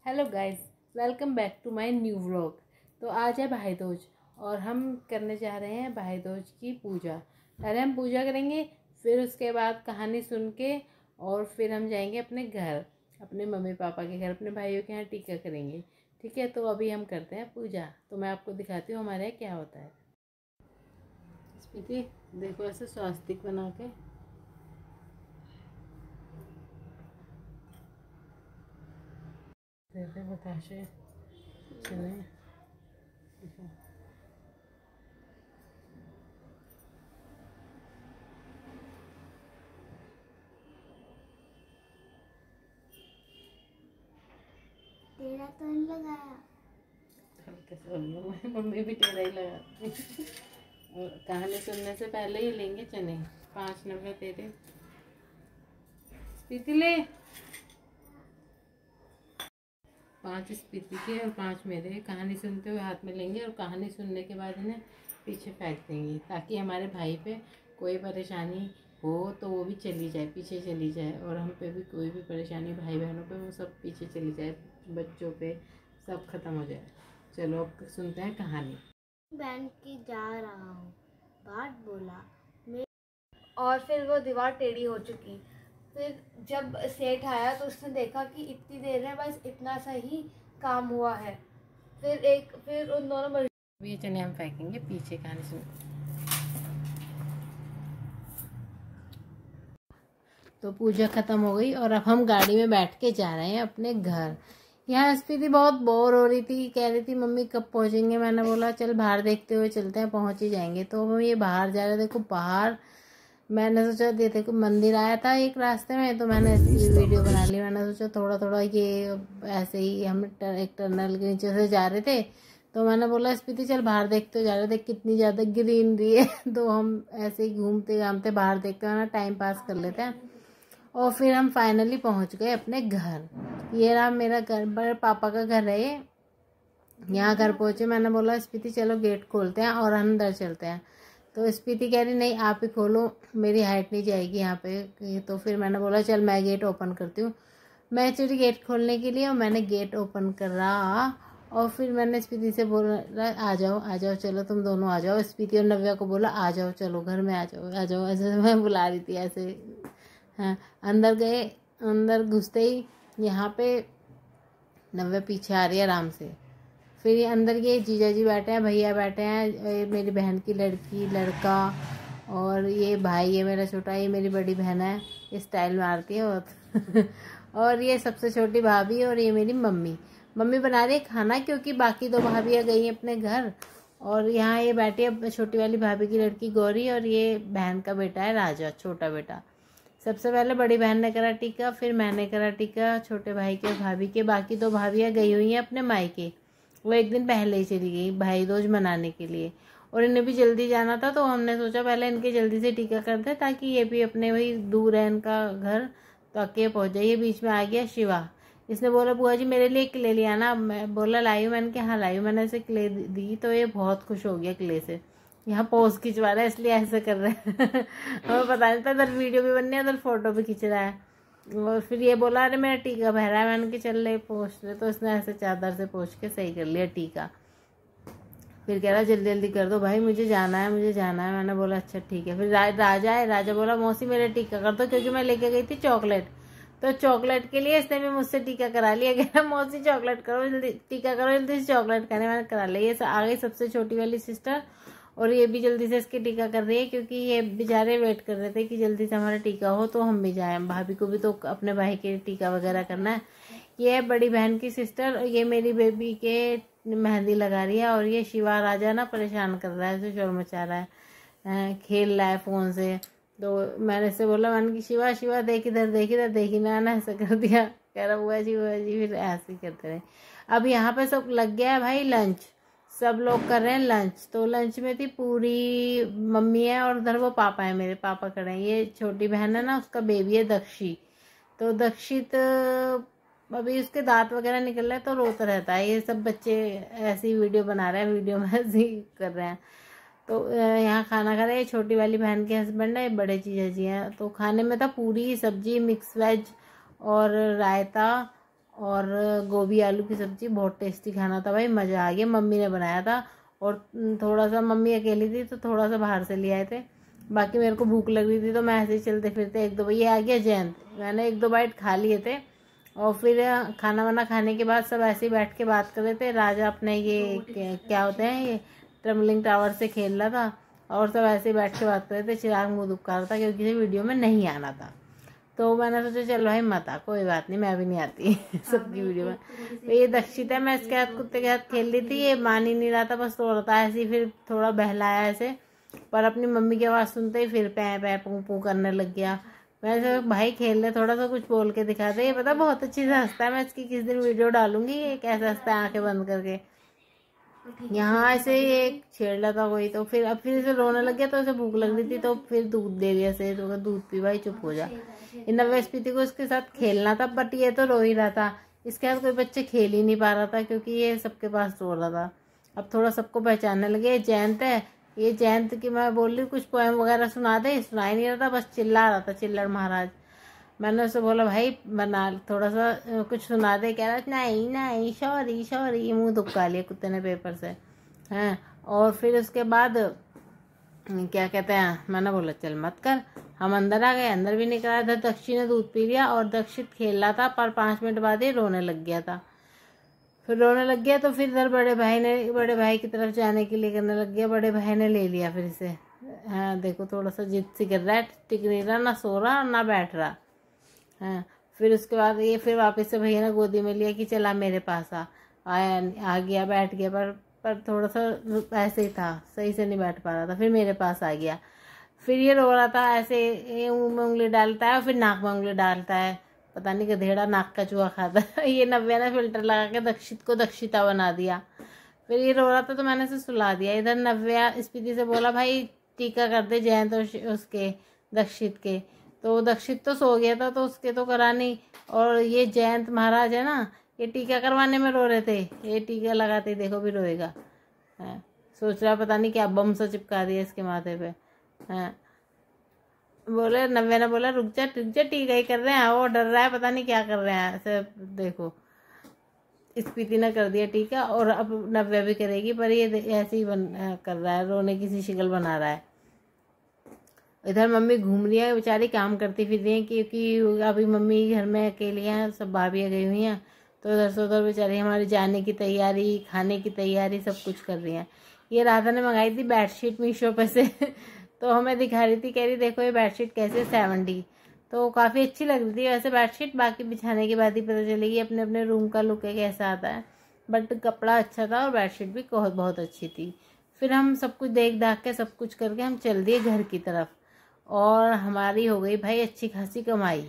Hello guys, welcome back to my new vlog. तो आज है भाई दूज और हम करने जा रहे हैं भाई दूज की पूजा। पहले हम पूजा करेंगे, फिर उसके बाद कहानी सुन के और फिर हम जाएंगे अपने घर, अपने मम्मी पापा के घर, अपने भाइयों के यहाँ टीका करेंगे। ठीक है, तो अभी हम करते हैं पूजा। तो मैं आपको दिखाती हूँ हमारे यहाँ क्या होता है। स्मृति देखो, ऐसे स्वास्तिक बना के देते बताशे चले। तेरा तो नहीं लगाया। मम्मी भी टेढ़ा ही लगाती और कहानी सुनने से पहले ही लेंगे चने। 5 नंबर तेरे स्पीति ले, 5 स्पीति के और 5 मेरे। कहानी सुनते हुए हाथ में लेंगे और कहानी सुनने के बाद इन्हें पीछे फेंक देंगे, ताकि हमारे भाई पे कोई परेशानी हो तो वो भी चली जाए, पीछे चली जाए, और हम पे भी कोई भी परेशानी भाई बहनों पे वो सब पीछे चली जाए, बच्चों पे सब खत्म हो जाए। चलो अब सुनते हैं कहानी। बहन की जा रहा हूँ, बात बोला और फिर वो दीवार टेढ़ी हो चुकी। फिर जब सेठ आया तो उसने देखा कि इतनी देर में बस इतना सा ही काम हुआ है। फिर उन दोनों ये चने हम फेंकेंगे पीछे। कहानी सुन। तो पूजा खत्म हो गई और अब हम गाड़ी में बैठ के जा रहे हैं अपने घर। यहाँ स्पीति बहुत बोर हो रही थी, कह रही थी मम्मी कब पहुँचेंगे। मैंने बोला चल बाहर देखते हुए चलते हैं, पहुँच ही जाएंगे। तो हम ये बाहर जा रहे, देखो बाहर। मैंने सोचा देखो मंदिर आया था एक रास्ते में, तो मैंने इसकी वीडियो बना ली। मैंने सोचा थोड़ा थोड़ा ये ऐसे ही हम एक टनल के नीचे से जा रहे थे, तो मैंने बोला स्पीति चल बाहर देखते जा रहे थे कितनी ज़्यादा ग्रीनरी है। तो हम ऐसे ही घूमते घामते बाहर देखते हुए टाइम पास कर लेते हैं। और फिर हम फाइनली पहुंच गए अपने घर। ये रहा मेरा घर, बड़े पापा का घर है ये। यहाँ घर पहुंचे, मैंने बोला स्पीति चलो गेट खोलते हैं और अंदर चलते हैं। तो स्पीति कह रही नहीं आप ही खोलो, मेरी हाइट नहीं जाएगी यहाँ पे। तो फिर मैंने बोला चल मैं गेट ओपन करती हूँ। मैं चली गेट खोलने के लिए और मैंने गेट ओपन करा। और फिर मैंने स्पीति से बोला आ जाओ चलो तुम दोनों आ जाओ। स्पीति और नव्या को बोला आ जाओ चलो घर में आ जाओ ऐसे मैं बुला रही थी ऐसे। हाँ, अंदर गए। अंदर घुसते ही यहाँ पे नव्या पीछे आ रही है आराम से। फिर ये अंदर ये जीजा जी बैठे हैं, भैया बैठे हैं, मेरी बहन की लड़की लड़का, और ये भाई है मेरा छोटा, ये मेरी बड़ी बहन है, ये स्टाइल मारती है बहुत। और ये सबसे छोटी भाभी, और ये मेरी मम्मी। मम्मी बना रही है खाना क्योंकि बाकी 2 भाभियाँ गई हैं अपने घर। और यहाँ ये बैठी है छोटी वाली भाभी की लड़की गौरी, और ये बहन का बेटा है राजा, छोटा बेटा। सबसे पहले बड़ी बहन ने करा टीका, फिर मैंने करा टीका छोटे भाई के और भाभी के। बाकी 2 भाभियाँ गई हुई हैं अपने मायके, वो एक दिन पहले ही चली गई भाई दूज मनाने के लिए। और इन्हें भी जल्दी जाना था, तो हमने सोचा पहले इनके जल्दी से टीका कर दे, ताकि ये भी अपने वही दूर है इनका घर, तो आके पहुँच जाइए। बीच में आ गया शिवा, इसने बोला बुआ जी मेरे लिए क्ले लिया ना। मैं बोला लाई हूँ, मैंने कहा हाँ लाई हूँ। मैंने इसे क्ले दी तो ये बहुत खुश हो गया क्ले से। यहाँ पोज खिंचवा रहा है इसलिए ऐसे कर रहे हैं। हमें पता नहीं था, इधर वीडियो भी बननी है उधर फोटो भी खींच रहा है। और फिर ये बोला अरे मेरा टीका बह रहा है, मैंने कि चल ले पोंछ ले। तो इसने ऐसे चादर से पोंछ के सही कर लिया टीका। फिर कह रहा जल्दी जल्दी कर दो भाई, मुझे जाना है मुझे जाना है। मैंने बोला अच्छा ठीक है। फिर राजा है, राजा बोला मौसी मेरा टीका कर दो, क्योंकि मैं लेके गई थी चॉकलेट। तो चॉकलेट के लिए इसने भी मुझसे टीका करा लिया। कह रहा मौसी चॉकलेट करो जल्दी, टीका करो जल्दी से चॉकलेट खाने। मैंने करा लिया। ये आ गई सबसे छोटी वाली सिस्टर, और ये भी जल्दी से इसकी टीका कर रही है, क्योंकि ये बेचारे वेट कर रहे थे कि जल्दी से हमारा टीका हो तो हम भी जाएं। भाभी को भी तो अपने भाई के टीका वगैरह करना है। ये है बड़ी बहन की सिस्टर, ये मेरी बेबी के मेहंदी लगा रही है। और ये शिवा राजा ना परेशान कर रहा है, इसे शोर मचा रहा है, खेल रहा है फ़ोन से। तो मैंने इससे बोला, मैंने कि शिवा शिवा देख इधर देखी ना ऐसा कर दिया। कह रहा बुआ जी फिर ऐसे ही करते रहे। अब यहाँ पे सब लग गया है भाई लंच, सब लोग कर रहे हैं लंच। तो लंच में थी पूरी मम्मी है, और उधर वो पापा है, मेरे पापा खड़े हैं। ये छोटी बहन है ना, उसका बेबी है दक्षी। तो दक्षित अभी उसके दांत वगैरह निकल रहे हैं तो रोता रहता है। ये सब बच्चे ऐसी वीडियो बना रहे हैं, वीडियो में ऐसे ही कर रहे हैं। तो यहाँ खाना खा रहे हैं। छोटी वाली बहन के हस्बैंड है, बड़े जीजा जी हैं। तो खाने में था पूरी सब्जी, मिक्स वेज और रायता और गोभी आलू की सब्ज़ी। बहुत टेस्टी खाना था भाई, मज़ा आ गया। मम्मी ने बनाया था और थोड़ा सा, मम्मी अकेली थी तो थोड़ा सा बाहर से ले आए थे। बाकी मेरे को भूख लग रही थी तो मैं ऐसे ही चलते फिरते एक दो, ये आ गया जयंत, मैंने एक दो बाइट खा लिए थे। और फिर खाना वाना खाने के बाद सब ऐसे ही बैठ के बात कर रहे थे। राजा अपने ये क्या होते हैं, ये ट्रम्बलिंग टावर से खेल रहा था और सब ऐसे ही बैठ के बात कर रहे थे। चिराग मुँह दुबका रहा था क्योंकि किसी वीडियो में नहीं आना था। तो मैंने सोचा चलो भाई मत आ, कोई बात नहीं, मैं भी नहीं आती सबकी वीडियो में। तो ये दक्षिता, मैं इसके हाथ कुत्ते के हाथ खेल रही थी, ये मान ही नहीं रहा था, बस रो रहा था ऐसे ही। फिर थोड़ा बहलाया ऐसे, पर अपनी मम्मी की आवाज़ सुनते ही फिर पै पै पू पू करने लग गया। मैं सोचा भाई खेल ले, थोड़ा सा कुछ बोल के दिखा दे। ये पता बहुत अच्छी से हंसता है, मैं इसकी किस दिन वीडियो डालूंगी, ये कैसे हंसता है आंखें बंद करके। यहाँ ऐसे एक छेड़ रहा था कोई, तो फिर अब फिर इसे रोने लग गया, तो इसे भूख लग रही थी तो फिर दूध दे दिया से, तो दूध पी भाई चुप हो जा। नव्या स्पीति को इसके साथ खेलना था, बट ये तो रो ही रहा था। इसके साथ कोई बच्चे खेल ही नहीं पा रहा था क्योंकि ये सबके पास रो रहा था। अब थोड़ा सबको पहचानने लगे। ये जयंत है, ये जयंत की मैं बोल रही कुछ पोएम वगैरह सुना दे, सुना ही नहीं रहा था, बस चिल्ला रहा था, चिल्लड़ महाराज। मैंने उससे बोला भाई बना थोड़ा सा कुछ सुना दे, कह रहा नहीं नहीं सॉरी सॉरी, मुंह दुबका लिया कुत्ते ने पेपर से हैं। और फिर उसके बाद क्या कहते हैं, मैंने बोला चल मत कर। हम अंदर आ गए, अंदर भी नहीं करा। इधर दक्षी ने दूध पी लिया और दक्षित खेल रहा था, पर 5 मिनट बाद ही रोने लग गया था। फिर रोने लग गया तो फिर इधर बड़े भाई की तरफ जाने के लिए करने लग गया। बड़े भाई ने ले लिया फिर इसे। हाँ देखो थोड़ा सा जिद सी कर रहा है, टिक नहीं रहा, ना सो रहा ना बैठ रहा। हाँ फिर उसके बाद ये फिर वापस से भैया ने गोदी में लिया कि चला मेरे पास आ गया, बैठ गया, पर थोड़ा सा ऐसे ही था, सही से नहीं बैठ पा रहा था। फिर मेरे पास आ गया, फिर ये रो रहा था ऐसे, ये मुंह में उंगली डालता है और फिर नाक में उंगली डालता है, पता नहीं गधेड़ा नाक का चूहा खाता है। ये नव्या ने फिल्टर लगा के दक्षित को दक्षिता बना दिया। फिर ये रो रहा था तो मैंने इसे सुला दिया। इधर नव्या स्पीति से बोला भाई टीका कर दे जयंत और उसके दक्षित के। तो दक्षित तो सो गया था तो उसके तो करा नहीं, और ये जयंत महाराज है ना, ये टीका करवाने में रो रहे थे। ये टीका लगाते देखो भी रोएगा। है सोच रहा पता नहीं क्या बम सा चिपका दिया इसके माथे पे। है बोले, नव्या ने बोला रुक जा टीका ही कर रहे हैं, वो डर रहा है, पता नहीं क्या कर रहे हैं ऐसे। देखो स्पीति ने कर दिया टीका और अब नव्या भी करेगी, पर ये ऐसे ही कर रहा है, रोने की सी शक्ल बना रहा है। इधर मम्मी घूम रही है, बेचारी काम करती फिर रही है क्योंकि अभी मम्मी घर में अकेली हैं, सब भाभियाँ गई हुई हैं। तो इधर से उधर बेचारी हमारी जाने की तैयारी, खाने की तैयारी सब कुछ कर रही हैं। ये राधा ने मंगाई थी बेडशीट मीशो पे से तो हमें दिखा रही थी, कह रही देखो ये बेडशीट कैसे 70। तो काफ़ी अच्छी लग रही थी वैसे बेडशीट, बाकी बिछाने के बाद ही पता चलेगी अपने अपने रूम का लुक है कैसा आता है। बट कपड़ा अच्छा था और बेडशीट भी बहुत अच्छी थी। फिर हम सब कुछ देख दाख के सब कुछ करके हम चल दिए घर की तरफ, और हमारी हो गई भाई अच्छी खासी कमाई।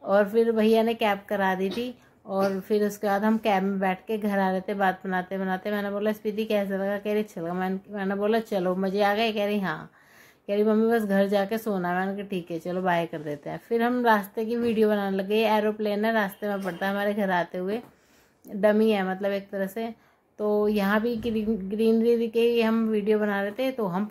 और फिर भैया ने कैब करा दी थी, और फिर उसके बाद हम कैब में बैठ के घर आ रहे थे बात बनाते बनाते। मैंने बोला स्पीति कैसा लगा, कह रही अच्छा लगा। मैंने बोला चलो मज़े आ गए, कह रही हाँ। कह रही मम्मी बस घर जाके सोना। मैंने कहा ठीक है चलो बाय कर देते हैं। फिर हम रास्ते की वीडियो बनाने लगे। एरोप्लेन है रास्ते में पड़ता है हमारे घर आते हुए, डमी है मतलब एक तरह से। तो यहाँ भी ग्रीनरी के हम वीडियो बना रहे थे। तो हम